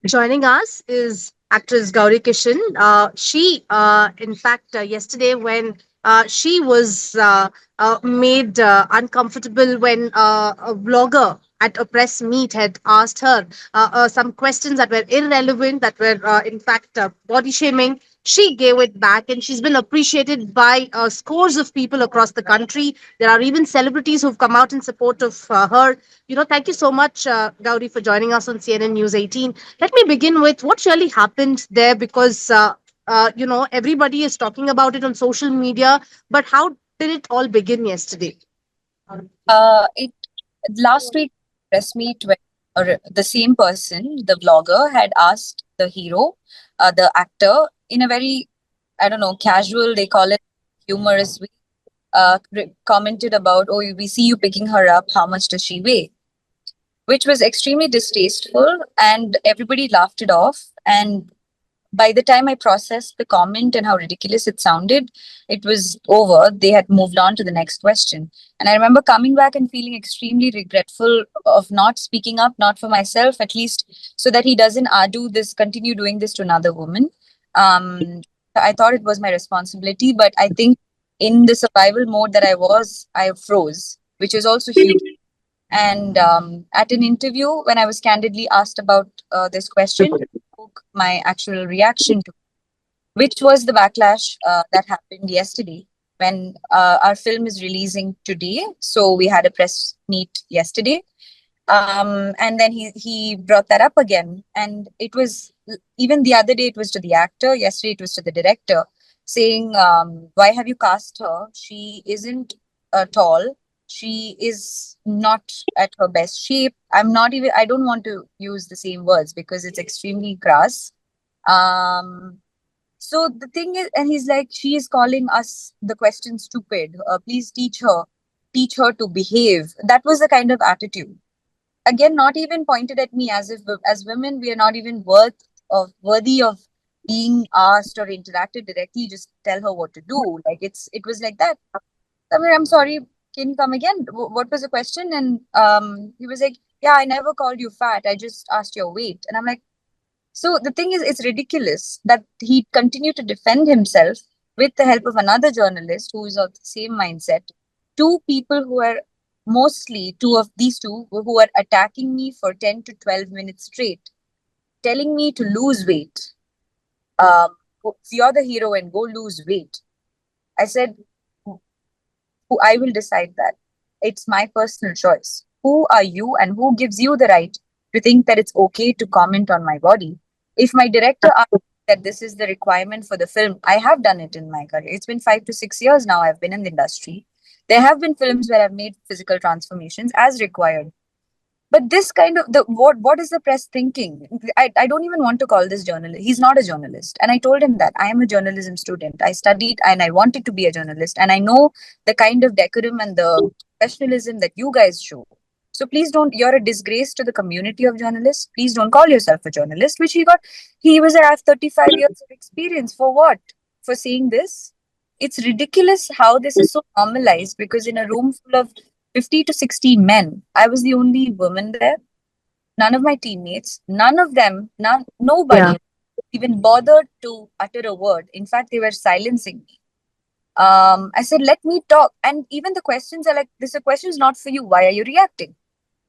Joining us is actress Gouri Kishan. In fact, yesterday when she was made uncomfortable when a blogger at a press meet had asked her some questions that were irrelevant, that were in fact body shaming. She gave it back, and she's been appreciated by scores of people across the country. There are even celebrities who've come out in support of her. Thank you so much, Gauri, for joining us on CNN News 18. Let me begin with what really happened there because, everybody is talking about it on social media. But how did it all begin yesterday? It last week press meet when the same person, the vlogger, had asked the hero, the actor, in a very, I don't know, casual, they call it humorous way, commented about, oh, we see you picking her up. How much does she weigh? Which was extremely distasteful, and everybody laughed it off. And by the time I processed the comment and how ridiculous it sounded, it was over. They had moved on to the next question. And I remember coming back and feeling extremely regretful of not speaking up, not for myself, at least so that he doesn't continue doing this to another woman. Um, I thought it was my responsibility, but I think in the survival mode that I froze, which is also huge. And at an interview, when I was candidly asked about this question, my actual reaction to, which was the backlash that happened yesterday when our film is releasing today. So we had a press meet yesterday, and then he brought that up again, and it was even the other day it was to the actor, yesterday it was to the director, saying, why have you cast her? She isn't tall, she is not at her best shape. I don't want to use the same words because it's extremely crass. So the thing is, and he's like, she is calling us the question stupid, please teach her to behave. That was the kind of attitude, again, not even pointed at me, as if as women we are not even worthy of being asked or interacted directly. Just tell her what to do. Like it was like that. I mean, I'm sorry, can you come again? What was the question? And he was like, yeah, I never called you fat, I just asked your weight. And I'm like, so the thing is, it's ridiculous that he continued to defend himself with the help of another journalist who is of the same mindset. Two people who are mostly two of these two who are attacking me for 10 to 12 minutes straight, telling me to lose weight. Um, you're the hero and go lose weight. I said, I will decide that. It's my personal choice. Who are you and who gives you the right to think that it's okay to comment on my body? If my director asks that this is the requirement for the film, I have done it in my career. It's been 5 to 6 years now I've been in the industry. There have been films where I've made physical transformations as required. But this kind of the what is the press thinking? I don't even want to call this journalist. He's not a journalist. And I told him that I am a journalism student. I studied and I wanted to be a journalist. And I know the kind of decorum and the professionalism that you guys show. So please don't, you're a disgrace to the community of journalists. Please don't call yourself a journalist, which he got. He was at 35 years of experience. For what? For saying this? It's ridiculous how this is so normalized, because in a room full of 50 to 60 men, I was the only woman there. None of my teammates, nobody Yeah. even bothered to utter a word. In fact, they were silencing me. I said, let me talk. And even the questions are like, this question is not for you. Why are you reacting?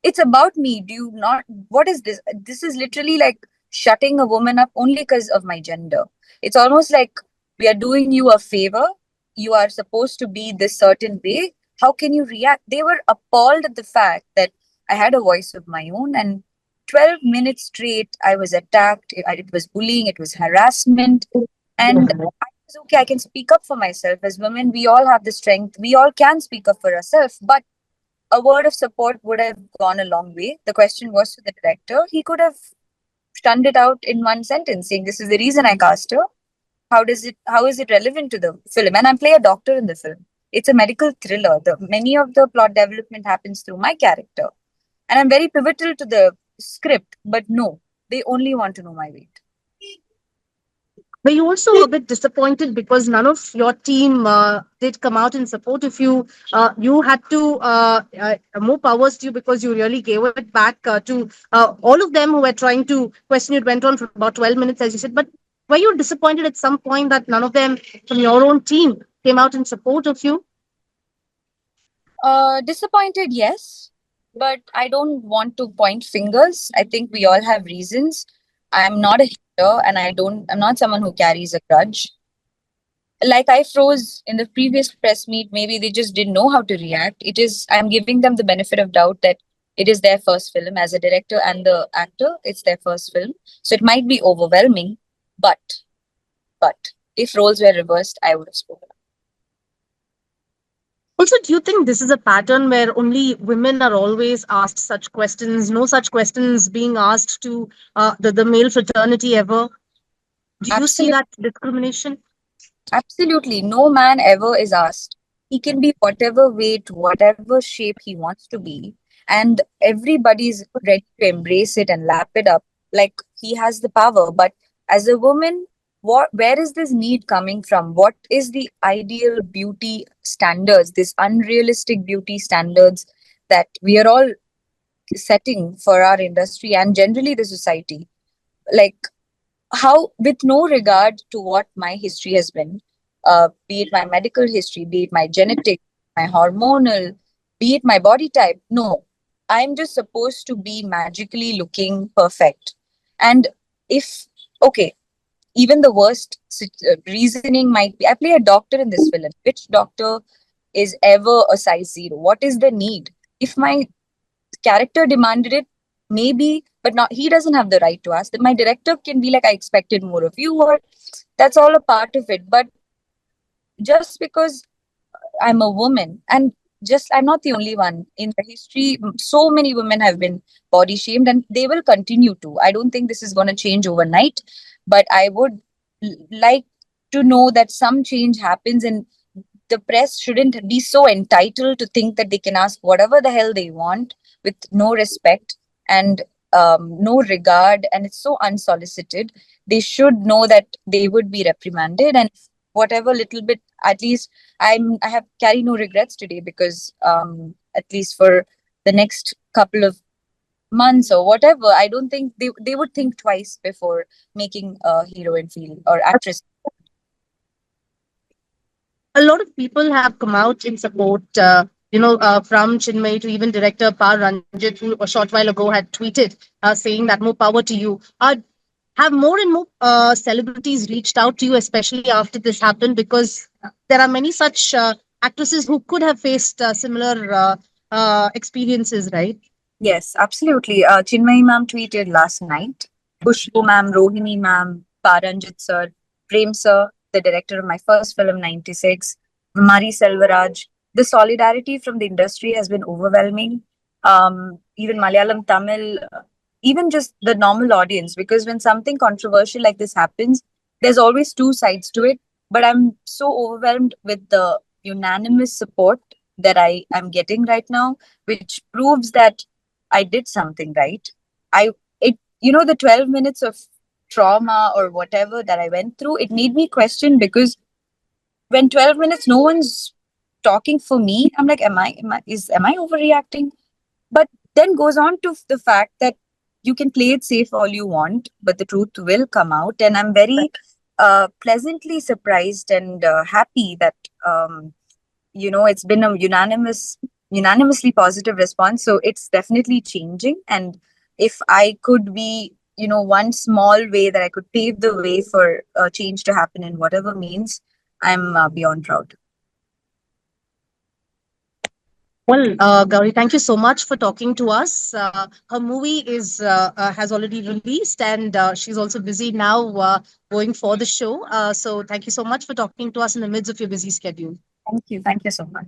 It's about me. Do you not? What is this? This is literally like shutting a woman up only because of my gender. It's almost like we are doing you a favor. You are supposed to be this certain way. How can you react? They were appalled at the fact that I had a voice of my own, and 12 minutes straight I was attacked. It was bullying, it was harassment. And I was okay, I can speak up for myself. As women, we all have the strength. We all can speak up for ourselves. But a word of support would have gone a long way. The question was to the director. He could have shunned it out in one sentence, saying, this is the reason I cast her. How is it relevant to the film? And I play a doctor in the film. It's a medical thriller. Many of the plot development happens through my character. And I'm very pivotal to the script, but no, they only want to know my weight. Were you also a bit disappointed because none of your team did come out in support of you? You had to more powers to you because you really gave it back to all of them who were trying to question you. It went on for about 12 minutes, as you said. But were you disappointed at some point that none of them from your own team came out in support of you? Disappointed, yes, but I don't want to point fingers. I think we all have reasons. I'm not a hater, and I'm not someone who carries a grudge. Like I froze in the previous press meet, maybe they just didn't know how to react. I'm giving them the benefit of doubt that it is their first film as a director and the actor, it's their first film. So it might be overwhelming, but, but if roles were reversed, I would have spoken. Also, do you think this is a pattern where only women are always asked such questions, no such questions being asked to the male fraternity ever? Do you see Absolutely. that discrimination? Absolutely. No man ever is asked. He can be whatever weight, whatever shape he wants to be. And everybody's ready to embrace it and lap it up like he has the power. But as a woman, where is this need coming from? What is the ideal beauty standards, this unrealistic beauty standards that we are all setting for our industry and generally the society? Like, how, with no regard to what my history has been, be it my medical history, be it my genetic, my hormonal, be it my body type, no, I'm just supposed to be magically looking perfect. And if, okay, even the worst reasoning might be, I play a doctor in this film. Which doctor is ever a size zero? What is the need? If my character demanded it, maybe, but not, he doesn't have the right to ask that. My director can be like, I expected more of you, or that's all a part of it. But just because I'm a woman, and just I'm not the only one in the history, so many women have been body shamed and they will continue to. I don't think this is going to change overnight, but I would like to know that some change happens, and the press shouldn't be so entitled to think that they can ask whatever the hell they want with no respect and no regard, and it's so unsolicited. They should know that they would be reprimanded, and whatever little bit, at least I have carry no regrets today, because at least for the next couple of months or whatever, I don't think they would think twice before making a heroine feel or actress. A lot of people have come out in support. From Chinmay to even director Par Ranjit, who a short while ago had tweeted saying that more power to you. Have more and more celebrities reached out to you, especially after this happened? Because there are many such actresses who could have faced similar experiences, right? Yes, absolutely. Chinmay ma'am tweeted last night. Khushbu ma'am, Rohini ma'am, Paranjit sir, Prem sir, the director of my first film, 96, Mari Selvaraj. The solidarity from the industry has been overwhelming. Even Malayalam, Tamil, even just the normal audience, because when something controversial like this happens, there's always two sides to it. But I'm so overwhelmed with the unanimous support that I am getting right now, which proves that I did something right. The 12 minutes of trauma or whatever that I went through, it made me question, because when 12 minutes no one's talking for me, I'm like, am I overreacting? But then goes on to the fact that you can play it safe all you want, but the truth will come out. And I'm very pleasantly surprised and happy that it's been a unanimously positive response. So it's definitely changing. And if I could be, one small way that I could pave the way for change to happen in whatever means, I'm beyond proud. Well, Gauri, thank you so much for talking to us. Her movie is has already released, and she's also busy now going for the show. So, thank you so much for talking to us in the midst of your busy schedule. Thank you. Thank you so much.